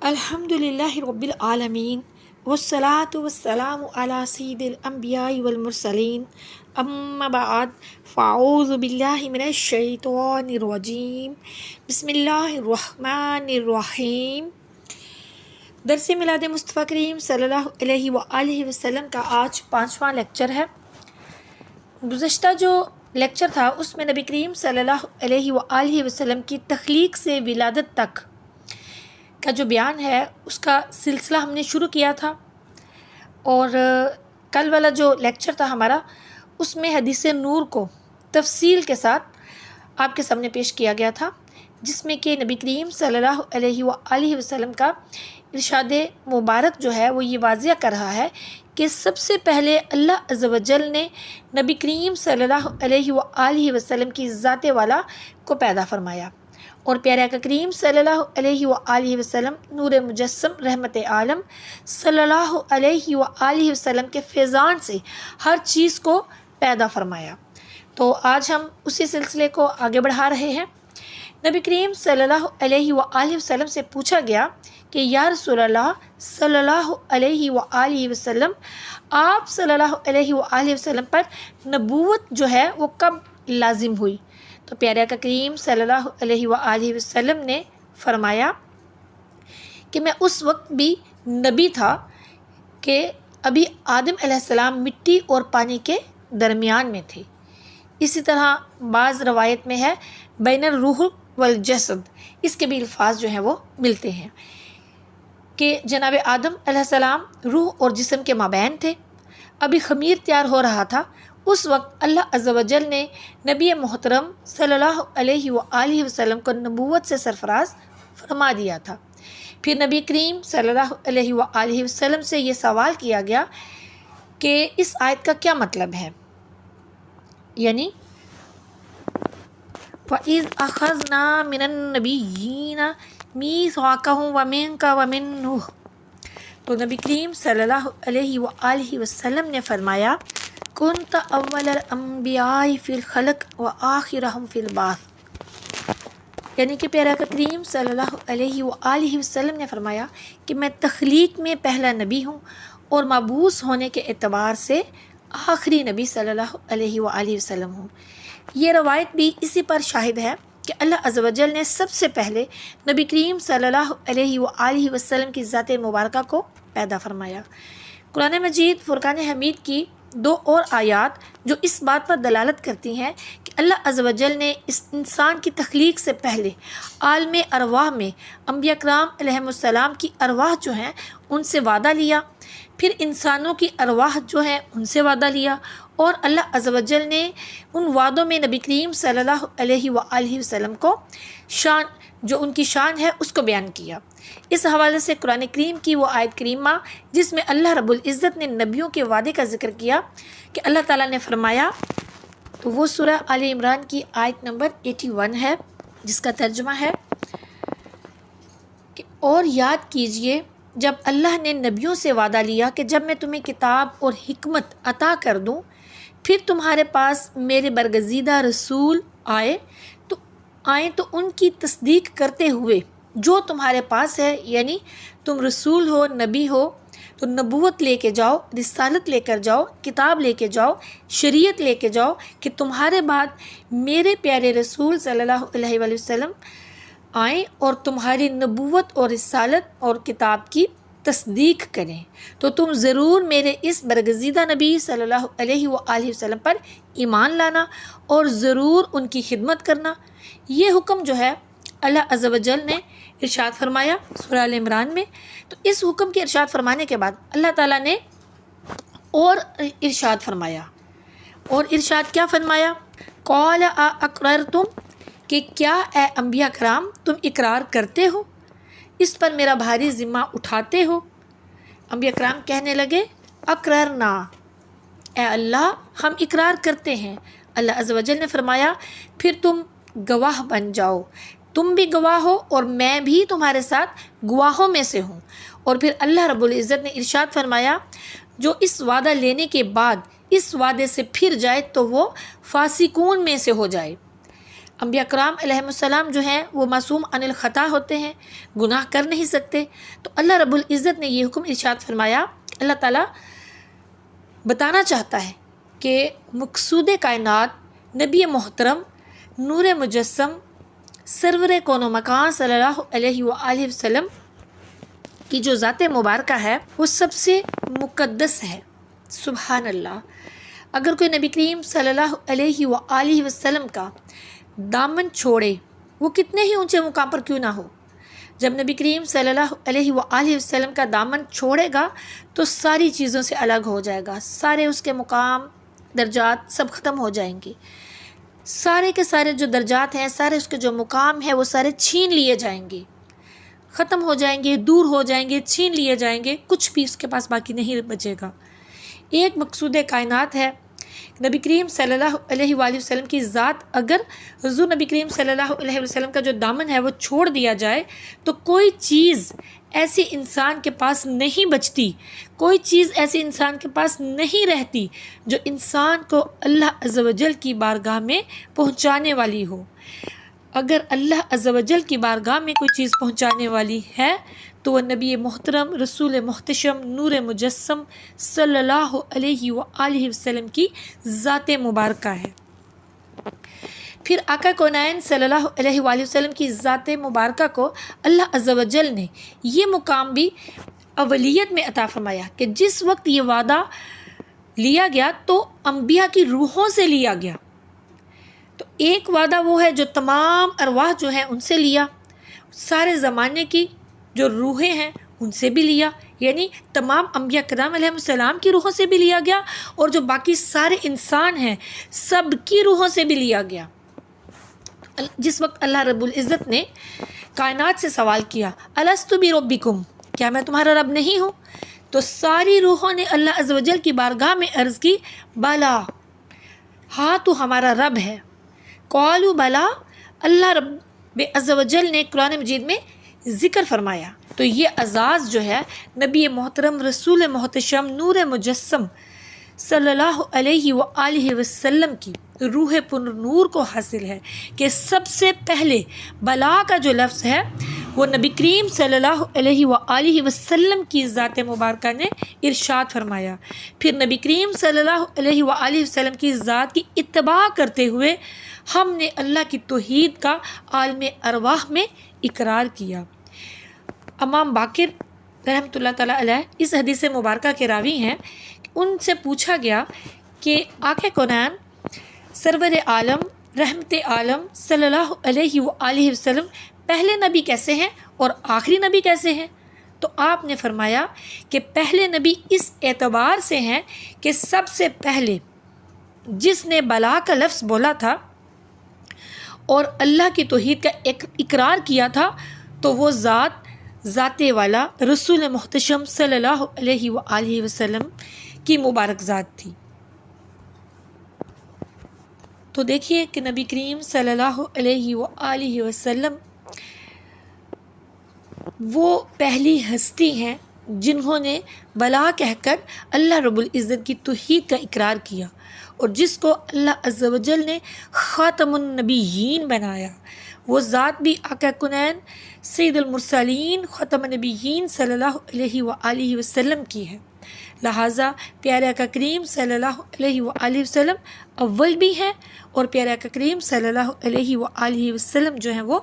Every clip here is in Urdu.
الحمدللہ رب العالمین والصلاة والسلام علی سید الانبیاء والمرسلین اما بعد فاعوذ باللہ من الشیطان الرجیم بسم اللہ الرحمن الرحیم۔ درس میلاد مصطفیٰ کریم صلی اللہ علیہ وآلہ وسلم کا آج 5واں لیکچر ہے۔ گزشتہ جو لیکچر تھا اس میں نبی کریم صلی اللہ علیہ وآلہ وسلم کی تخلیق سے ولادت تک کا جو بیان ہے اس کا سلسلہ ہم نے شروع کیا تھا، اور کل والا جو لیکچر تھا ہمارا اس میں حدیث نور کو تفصیل کے ساتھ آپ کے سامنے پیش کیا گیا تھا، جس میں کہ نبی کریم صلی اللہ علیہ وآلہ وسلم کا ارشاد مبارک جو ہے وہ یہ واضح کر رہا ہے کہ سب سے پہلے اللہ عز و جل نے نبی کریم صلی اللہ علیہ وآلہ وسلم کی ذات والا کو پیدا فرمایا، اور پیارے آقا کریم صلی اللہ علیہ وآلہ وسلم نور مجسم رحمت عالم صلی اللہ علیہ وآلہ وسلم کے فیضان سے ہر چیز کو پیدا فرمایا۔ تو آج ہم اسی سلسلے کو آگے بڑھا رہے ہیں۔ نبی کریم صلی اللہ علیہ وآلہ وسلم سے پوچھا گیا کہ یا رسول اللہ صلی اللہ علیہ وآلہ وسلم، آپ صلی اللہ علیہ وآلہ وسلم پر نبوت جو ہے وہ کب لازم ہوئی؟ تو پیارے آقا کریم صلی اللہ علیہ وآلہ وسلم نے فرمایا کہ میں اس وقت بھی نبی تھا کہ ابھی آدم علیہ السلام مٹی اور پانی کے درمیان میں تھے۔ اسی طرح بعض روایت میں ہے بین الروح والجسد، اس کے بھی الفاظ جو ہیں وہ ملتے ہیں کہ جناب آدم علیہ السلام روح اور جسم کے مابین تھے، ابھی خمیر تیار ہو رہا تھا۔ اس وقت اللہ عز و جل نے نبی محترم صلی اللہ علیہ وآلہ وسلم کو نبوت سے سرفراز فرما دیا تھا۔ پھر نبی کریم صلی اللہ علیہ وآلہ وسلم سے یہ سوال کیا گیا کہ اس آیت کا کیا مطلب ہے، یعنی وَإِذْ أَخَذْنَا مِنَ النَّبِيِّينَ مِيثَاقَهُمْ وَمِنْكَ وَمِن نُوحٍ۔ تو نبی کریم صلی اللہ علیہ وآلہ وسلم نے فرمایا کنت اول الانبیاء فی الخلق وآخرہم فی البعث، یعنی کہ پیارا کریم صلی اللہ علیہ وآلہ وسلم نے فرمایا کہ میں تخلیق میں پہلا نبی ہوں اور مبعوث ہونے کے اعتبار سے آخری نبی صلی اللہ علیہ وآلہ وسلم ہوں۔ یہ روایت بھی اسی پر شاہد ہے کہ اللہ عز و جل نے سب سے پہلے نبی کریم صلی اللہ علیہ وآلہ وسلم کی ذات مبارکہ کو پیدا فرمایا۔ قرآن مجید فرقان حمید کی 2 اور آیات جو اس بات پر دلالت کرتی ہیں کہ اللہ عز و جل نے اس انسان کی تخلیق سے پہلے عالم ارواح میں انبیاء کرام علیہ السلام کی ارواح جو ہیں ان سے وعدہ لیا، پھر انسانوں کی ارواح جو ہیں ان سے وعدہ لیا، اور اللہ عز و جل نے ان وعدوں میں نبی کریم صلی اللہ علیہ وآلہ وسلم کو شان جو ان کی شان ہے اس کو بیان کیا۔ اس حوالے سے قرآن کریم کی وہ آیت کریمہ جس میں اللہ رب العزت نے نبیوں کے وعدے کا ذکر کیا کہ اللہ تعالیٰ نے فرمایا، تو وہ سورہ آل عمران کی آیت نمبر 81 ہے، جس کا ترجمہ ہے کہ اور یاد کیجئے جب اللہ نے نبیوں سے وعدہ لیا کہ جب میں تمہیں کتاب اور حکمت عطا کر دوں، پھر تمہارے پاس میرے برگزیدہ رسول آئیں تو ان کی تصدیق کرتے ہوئے جو تمہارے پاس ہے، یعنی تم رسول ہو، نبی ہو، تو نبوت لے کے جاؤ، رسالت لے کر جاؤ، کتاب لے کے جاؤ، شریعت لے کے جاؤ کہ تمہارے بعد میرے پیارے رسول صلی اللہ علیہ وآلہ وسلم آئیں اور تمہاری نبوت اور رسالت اور کتاب کی تصدیق کریں، تو تم ضرور میرے اس برگزیدہ نبی صلی اللہ علیہ وآلہ وسلم پر ایمان لانا اور ضرور ان کی خدمت کرنا۔ یہ حکم جو ہے اللہ عز و جل نے ارشاد فرمایا سورہ آل عمران میں۔ تو اس حکم کے ارشاد فرمانے کے بعد اللہ تعالیٰ نے اور ارشاد فرمایا، اور ارشاد کیا فرمایا؟ قال اقررتم، کہ کیا اے انبیاء کرام تم اقرار کرتے ہو، اس پر میرا بھاری ذمہ اٹھاتے ہو؟ انبیاء کرام کہنے لگے اقررنا، اے اللہ ہم اقرار کرتے ہیں۔ اللہ عز و جل نے فرمایا پھر تم گواہ بن جاؤ، تم بھی گواہ ہو اور میں بھی تمہارے ساتھ گواہوں میں سے ہوں۔ اور پھر اللہ رب العزت نے ارشاد فرمایا جو اس وعدہ لینے کے بعد اس وعدے سے پھر جائے تو وہ فاسقون میں سے ہو جائے۔ انبیاء کرام علیہ السلام جو ہیں وہ معصوم عن الخطا ہوتے ہیں، گناہ کر نہیں سکتے. تو اللہ رب العزت نے یہ حکم ارشاد فرمایا. اللہ تعالیٰ بتانا چاہتا ہے کہ مقصود کائنات نبی محترم نور مجسم سرور کون و مکان صلی اللہ علیہ وآلہ وسلم کی جو ذات مبارکہ ہے وہ سب سے مقدس ہے. سبحان اللہ. اگر کوئی نبی کریم صلی اللہ علیہ وآلہ وسلم کا دامن چھوڑے، وہ کتنے ہی اونچے مقام پر کیوں نہ ہو، جب نبی کریم صلی اللہ علیہ وآلہ وسلم کا دامن چھوڑے گا تو ساری چیزوں سے الگ ہو جائے گا، سارے اس کے مقام درجات سب ختم ہو جائیں گے، سارے کے سارے جو درجات ہیں، سارے اس کے جو مقام ہیں وہ سارے چھین لیے جائیں گے، ختم ہو جائیں گے، دور ہو جائیں گے، چھین لیے جائیں گے، کچھ بھی اس کے پاس باقی نہیں بچے گا. ایک مقصود کائنات ہے نبی کریم صلی اللہ علیہ وآلہ وسلم کی ذات. اگر حضور نبی کریم صلی اللہ علیہ وسلم کا جو دامن ہے وہ چھوڑ دیا جائے تو کوئی چیز ایسی انسان کے پاس نہیں بچتی، کوئی چیز ایسی انسان کے پاس نہیں رہتی جو انسان کو اللہ عز و جل کی بارگاہ میں پہنچانے والی ہو. اگر اللہ عز و جل کی بارگاہ میں کوئی چیز پہنچانے والی ہے تو وہ نبی محترم رسول محتشم نور مجسم صلی اللہ علیہ وآلہ وسلم کی ذات مبارکہ ہے. پھر آقا کونین صلی اللہ علیہ وآلہ وسلم کی ذات مبارکہ کو اللہ عز و جل نے یہ مقام بھی اولیت میں عطا فرمایا کہ جس وقت یہ وعدہ لیا گیا تو انبیاء کی روحوں سے لیا گیا. تو ایک وعدہ وہ ہے جو تمام ارواح جو ہیں ان سے لیا، سارے زمانے کی جو روحیں ہیں ان سے بھی لیا، یعنی تمام انبیاء کرام علیہ السلام کی روحوں سے بھی لیا گیا اور جو باقی سارے انسان ہیں سب کی روحوں سے بھی لیا گیا. جس وقت اللہ رب العزت نے کائنات سے سوال کیا الست بربکم، کیا میں تمہارا رب نہیں ہوں، تو ساری روحوں نے اللہ عز و جل کی بارگاہ میں عرض کی بلا، ہاں تو ہمارا رب ہے. قالوا بلا، اللہ رب عز و جل نے قرآن مجید میں ذکر فرمایا. تو یہ اعزاز جو ہے نبی محترم رسول محتشم نور مجسم صلی اللہ علیہ وآلہ وسلم کی روح پر نور کو حاصل ہے کہ سب سے پہلے بلا کا جو لفظ ہے وہ نبی کریم صلی اللہ علیہ وآلہ وسلم کی ذات مبارکہ نے ارشاد فرمایا. پھر نبی کریم صلی اللہ علیہ وآلہ وسلم کی ذات کی اتباع کرتے ہوئے ہم نے اللہ کی توحید کا عالم ارواح میں اقرار کیا. امام باقر رحمۃ اللہ تعالیٰ علیہ اس حدیث مبارکہ کے راوی ہیں. ان سے پوچھا گیا کہ آقا کونین سرور عالم رحمت عالم صلی اللہ علیہ وآلہ وسلم پہلے نبی کیسے ہیں اور آخری نبی کیسے ہیں؟ تو آپ نے فرمایا کہ پہلے نبی اس اعتبار سے ہیں کہ سب سے پہلے جس نے بلا کا لفظ بولا تھا اور اللہ کی توحید کا اقرار کیا تھا تو وہ ذات والا رسول محتشم صلی اللہ علیہ وآلہ وسلم کی مبارک ذات تھی. تو دیکھیے کہ نبی کریم صلی اللہ علیہ وآلہ وسلم وہ پہلی ہستی ہیں جنہوں نے بلا کہہ کر اللہ رب العزت کی توحید کا اقرار کیا اور جس کو اللہ عز و جل نے خاتم النبیین بنایا. وہ ذات بھی آقا کونین سید المرسلین ختم النبیین صلی اللہ علیہ وآلہ وسلم کی ہے. لہٰذا پیارے آقا کریم صلی اللہ علیہ وآلہ وسلم اول بھی ہیں اور پیارے آقا کریم صلی اللہ علیہ وآلہ وسلم جو ہیں وہ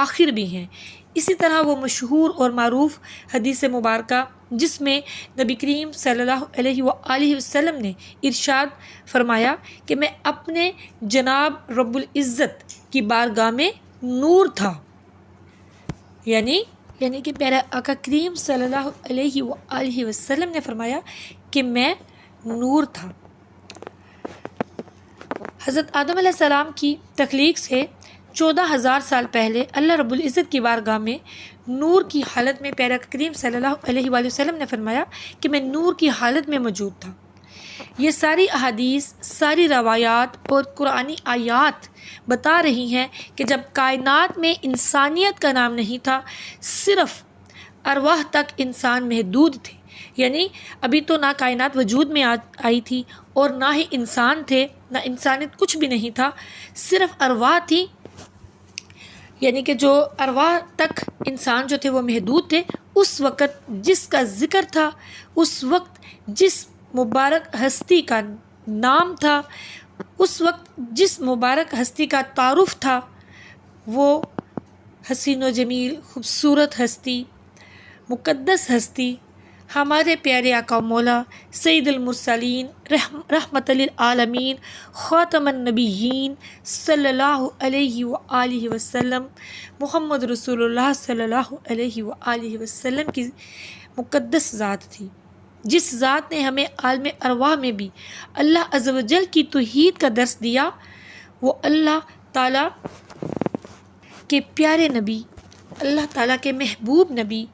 آخر بھی ہیں. اسی طرح وہ مشہور اور معروف حدیث مبارکہ جس میں نبی کریم صلی اللہ علیہ وآلہ وسلم نے ارشاد فرمایا کہ میں اپنے جناب رب العزت کی بارگاہ میں نور تھا، یعنی کہ پیارا آقا کریم صلی اللہ علیہ وآلہ وسلم نے فرمایا کہ میں نور تھا. حضرت آدم علیہ السلام کی تخلیق سے 14,000 سال پہلے اللہ رب العزت کی بارگاہ میں نور کی حالت میں پیارا آقا کریم صلی اللہ علیہ وآلہ وسلم نے فرمایا کہ میں نور کی حالت میں موجود تھا. یہ ساری احادیث، ساری روایات اور قرآنی آیات بتا رہی ہیں کہ جب کائنات میں انسانیت کا نام نہیں تھا، صرف ارواح تک انسان محدود تھے، یعنی ابھی تو نہ کائنات وجود میں آئی تھی اور نہ ہی انسان تھے، نہ انسانیت کچھ بھی نہیں تھا، صرف ارواح تھی یعنی کہ جو ارواح تک انسان جو تھے وہ محدود تھے، اس وقت جس کا ذکر تھا، اس وقت جس مبارک ہستی کا نام تھا، اس وقت جس مبارک ہستی کا تعارف تھا، وہ حسین و جمیل، خوبصورت ہستی، مقدس ہستی، ہمارے پیارے آقا مولا سید المرسلین رحمت للعالمین خاتم النبیین صلی اللہ علیہ وآلہ وسلم، محمد رسول اللہ صلی اللہ علیہ وآلہ وسلم کی مقدس ذات تھی، جس ذات نے ہمیں عالم ارواح میں بھی اللہ عز و جل کی توحید کا درس دیا۔ وہ اللہ تعالیٰ کے پیارے نبی، اللہ تعالیٰ کے محبوب نبی،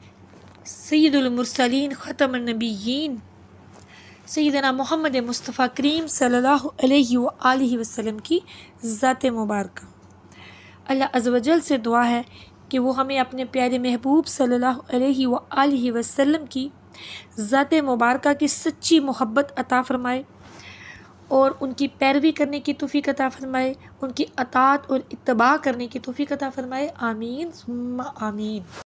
سید المرسلین ختم النبیین سیدنا محمد مصطفیٰ کریم صلی اللہ علیہ وآلہ وسلم کی ذات مبارکہ۔ اللہ عز و جل سے دعا ہے کہ وہ ہمیں اپنے پیارے محبوب صلی اللہ علیہ وآلہ وسلم کی ذات مبارکہ کی سچی محبت عطا فرمائے اور ان کی پیروی کرنے کی توفیق عطا فرمائے، ان کی اطاعت اور اتباع کرنے کی توفیق عطا فرمائے، آمین ثم آمین۔